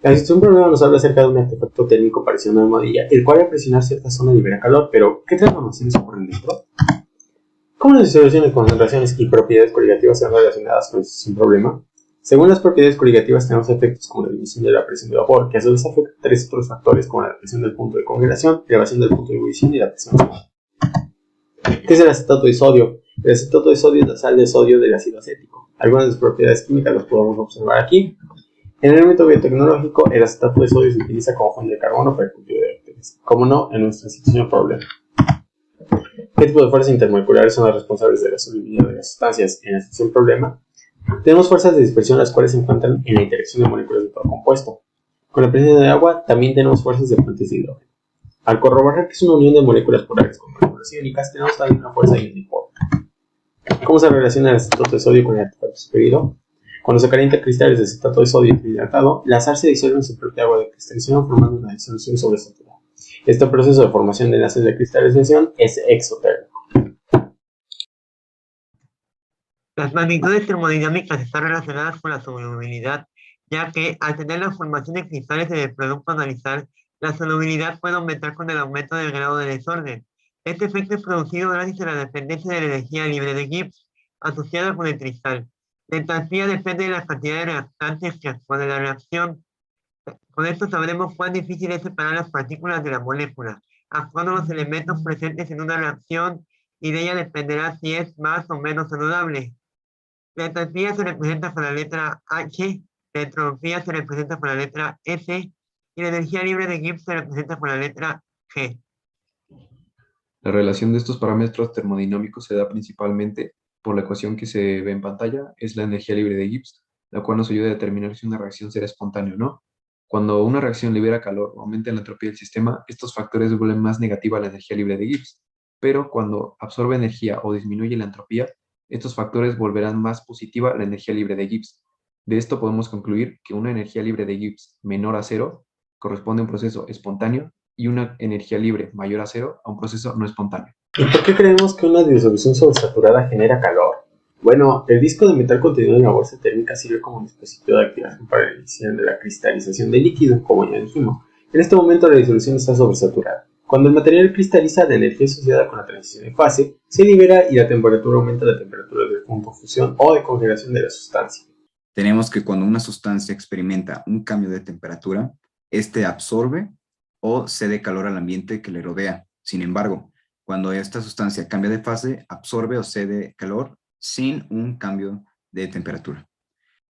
La un problema nos habla acerca de un artefacto técnico parecido a una almohadilla, el cual al presionar cierta zona libera calor, pero ¿qué transformaciones ocurren dentro? ¿Cómo las disoluciones, concentraciones y propiedades coligativas están relacionadas con este problema? Según las propiedades coligativas tenemos efectos como la disminución de la presión de vapor, que a su vez afecta tres otros factores como la presión del punto de congelación, elevación del punto de ebullición y la presión. ¿Qué es el acetato de sodio? El acetato de sodio es la sal de sodio del ácido acético. Algunas de sus propiedades químicas las podemos observar aquí. En el ámbito biotecnológico, el acetato de sodio se utiliza como fuente de carbono para el cultivo de bacterias. Como no, en nuestra situación problema. ¿Qué tipo de fuerzas intermoleculares son las responsables de la solubilidad de las sustancias en la situación problema? Tenemos fuerzas de dispersión las cuales se encuentran en la interacción de moléculas de todo compuesto. Con la presencia de agua también tenemos fuerzas de puentes de hidrógeno. Al corroborar que es una unión de moléculas polares con moléculas iónicas, tenemos también una fuerza ionipol. ¿Cómo se relaciona el acetato de sodio con el artefacto superior? Cuando se calienta cristales de acetato de sodio hidratado, la sal se disuelve en su propia agua de cristalización formando una disolución sobresaturada. Este proceso de formación de enlaces de cristalización es exotérmico. Las magnitudes termodinámicas están relacionadas con la solubilidad, ya que al tener la formación de cristales en el producto a analizar, la solubilidad puede aumentar con el aumento del grado de desorden. Este efecto es producido gracias a la dependencia de la energía libre de Gibbs asociada con el cristal. La entalpía depende de la cantidad de reactantes que actúan en la reacción. Con esto sabremos cuán difícil es separar las partículas de la molécula, actuando los elementos presentes en una reacción, y de ella dependerá si es más o menos saludable. La entalpía se representa por la letra H, la entropía se representa por la letra S y la energía libre de Gibbs se representa por la letra G. La relación de estos parámetros termodinámicos se da principalmente por la ecuación que se ve en pantalla, es la energía libre de Gibbs, la cual nos ayuda a determinar si una reacción será espontánea o no. Cuando una reacción libera calor o aumenta la entropía del sistema, estos factores vuelven más negativa la energía libre de Gibbs, pero cuando absorbe energía o disminuye la entropía, estos factores volverán más positiva la energía libre de Gibbs. De esto podemos concluir que una energía libre de Gibbs menor a cero corresponde a un proceso espontáneo y una energía libre mayor a cero a un proceso no espontáneo. ¿Y por qué creemos que una disolución sobresaturada genera calor? Bueno, el disco de metal contenido en la bolsa térmica sirve como un dispositivo de activación para la iniciación de la cristalización de líquido, como ya dijimos. En este momento la disolución está sobresaturada. Cuando el material cristaliza, la energía asociada con la transición de fase se libera y la temperatura aumenta la temperatura del punto de fusión o de congelación de la sustancia. Tenemos que cuando una sustancia experimenta un cambio de temperatura, este absorbe o cede calor al ambiente que le rodea. Sin embargo, cuando esta sustancia cambia de fase, absorbe o cede calor sin un cambio de temperatura.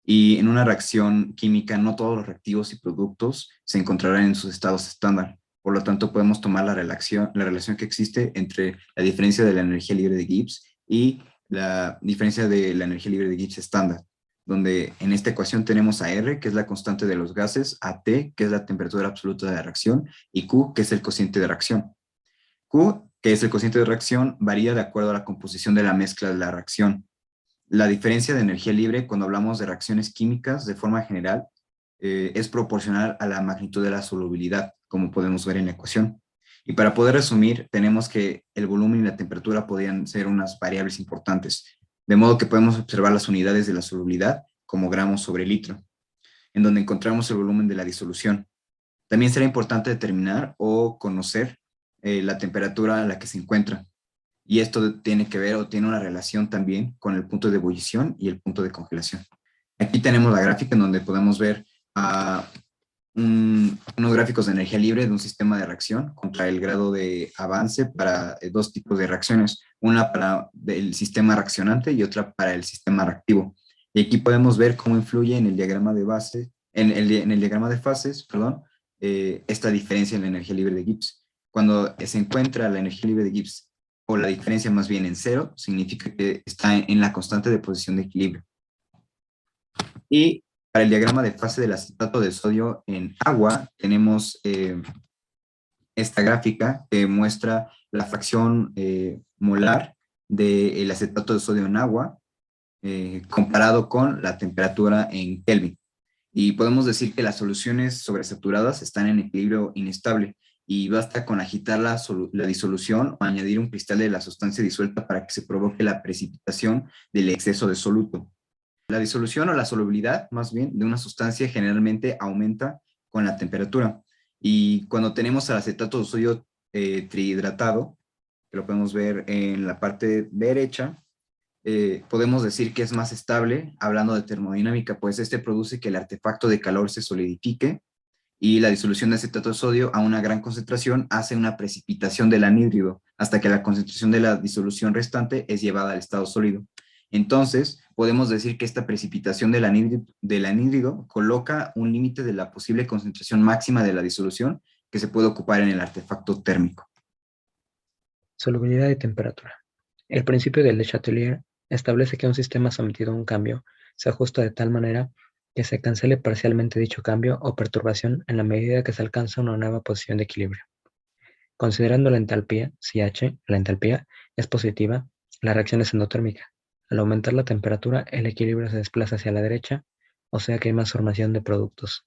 Y en una reacción química, no todos los reactivos y productos se encontrarán en sus estados estándar. Por lo tanto, podemos tomar la relación que existe entre la diferencia de la energía libre de Gibbs y la diferencia de la energía libre de Gibbs estándar, donde en esta ecuación tenemos a R, que es la constante de los gases, a T, que es la temperatura absoluta de la reacción, y Q, que es el cociente de reacción. Q, que es el cociente de reacción, varía de acuerdo a la composición de la mezcla de la reacción. La diferencia de energía libre cuando hablamos de reacciones químicas de forma general es proporcional a la magnitud de la solubilidad, como podemos ver en la ecuación. Y para poder resumir, tenemos que el volumen y la temperatura podrían ser unas variables importantes, de modo que podemos observar las unidades de la solubilidad como gramos sobre litro, en donde encontramos el volumen de la disolución. También será importante determinar o conocer la temperatura a la que se encuentra. Y esto tiene que ver o tiene una relación también con el punto de ebullición y el punto de congelación. Aquí tenemos la gráfica en donde podemos ver unos gráficos de energía libre de un sistema de reacción contra el grado de avance para dos tipos de reacciones, una para el sistema reaccionante y otra para el sistema reactivo. Y aquí podemos ver cómo influye en el diagrama de base, en el diagrama de fases, perdón, esta diferencia en la energía libre de Gibbs. Cuando se encuentra la energía libre de Gibbs o la diferencia más bien en cero, significa que está en la constante de posición de equilibrio. Y para el diagrama de fase del acetato de sodio en agua, tenemos esta gráfica que muestra la fracción molar del acetato de sodio en agua comparado con la temperatura en Kelvin. Y podemos decir que las soluciones sobresaturadas están en equilibrio inestable y basta con agitar la disolución o añadir un cristal de la sustancia disuelta para que se provoque la precipitación del exceso de soluto. La disolución o la solubilidad, más bien, de una sustancia generalmente aumenta con la temperatura. Y cuando tenemos al acetato de sodio trihidratado, que lo podemos ver en la parte derecha, podemos decir que es más estable, hablando de termodinámica, pues este produce que el artefacto de calor se solidifique y la disolución de acetato de sodio a una gran concentración hace una precipitación del anhídrido hasta que la concentración de la disolución restante es llevada al estado sólido. Entonces, podemos decir que esta precipitación del anhídrido coloca un límite de la posible concentración máxima de la disolución que se puede ocupar en el artefacto térmico. Solubilidad y temperatura. El principio de Le Chatelier establece que un sistema sometido a un cambio se ajusta de tal manera que se cancele parcialmente dicho cambio o perturbación en la medida que se alcanza una nueva posición de equilibrio. Considerando la entalpía, si H, la entalpía, es positiva, la reacción es endotérmica. Al aumentar la temperatura, el equilibrio se desplaza hacia la derecha, o sea que hay más formación de productos.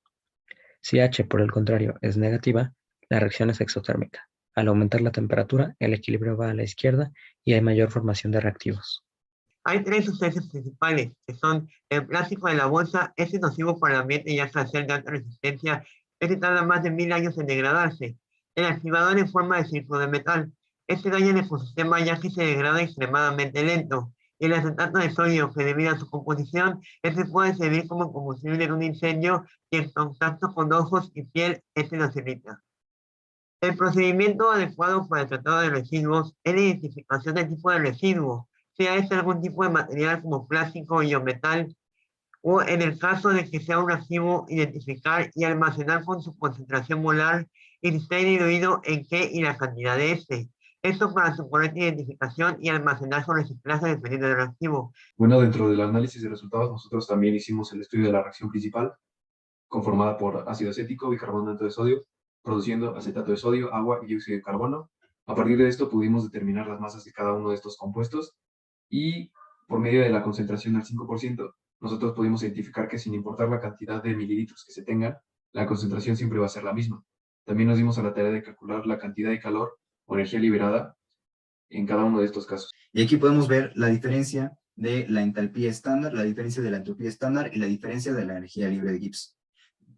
Si H, por el contrario, es negativa, la reacción es exotérmica. Al aumentar la temperatura, el equilibrio va a la izquierda y hay mayor formación de reactivos. Hay 3 sustancias principales, que son el plástico de la bolsa, es nocivo para el ambiente y es acero de alta resistencia, este tarda más de 1000 años en degradarse. El activador en forma de círculo de metal, este daña el ecosistema ya que se degrada extremadamente lento. Y el acetato de sodio, que debido a su composición, este puede servir como combustible en un incendio y en contacto con ojos y piel, este nos irrita. El procedimiento adecuado para el tratado de residuos es la identificación del tipo de residuo, sea este algún tipo de material como plástico o metal, o en el caso de que sea un activo, identificar y almacenar con su concentración molar y si está diluido en qué y la cantidad de este. Esto para su correcta identificación y almacenar o reciclaje dependiendo del activo. Bueno, dentro del análisis de resultados, nosotros también hicimos el estudio de la reacción principal, conformada por ácido acético, bicarbonato de sodio, produciendo acetato de sodio, agua y dióxido de carbono. A partir de esto pudimos determinar las masas de cada uno de estos compuestos y por medio de la concentración al 5%, nosotros pudimos identificar que sin importar la cantidad de mililitros que se tengan, la concentración siempre va a ser la misma. También nos dimos a la tarea de calcular la cantidad de calor o energía liberada en cada uno de estos casos. Y aquí podemos ver la diferencia de la entalpía estándar, la diferencia de la entropía estándar y la diferencia de la energía libre de Gibbs.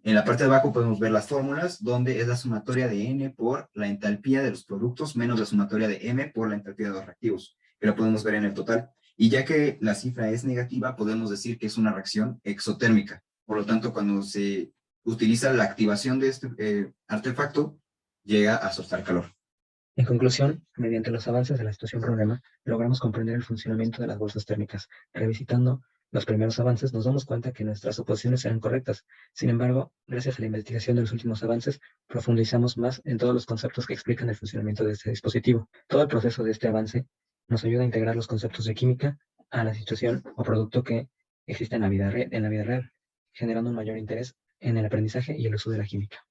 En la parte de abajo podemos ver las fórmulas, donde es la sumatoria de N por la entalpía de los productos menos la sumatoria de M por la entalpía de los reactivos, que lo podemos ver en el total. Y ya que la cifra es negativa, podemos decir que es una reacción exotérmica. Por lo tanto, cuando se utiliza la activación de este artefacto, llega a soltar calor. En conclusión, mediante los avances de la situación problema, logramos comprender el funcionamiento de las bolsas térmicas. Revisitando los primeros avances, nos damos cuenta que nuestras suposiciones eran correctas. Sin embargo, gracias a la investigación de los últimos avances, profundizamos más en todos los conceptos que explican el funcionamiento de este dispositivo. Todo el proceso de este avance nos ayuda a integrar los conceptos de química a la situación o producto que existe en la vida real, generando un mayor interés en el aprendizaje y el uso de la química.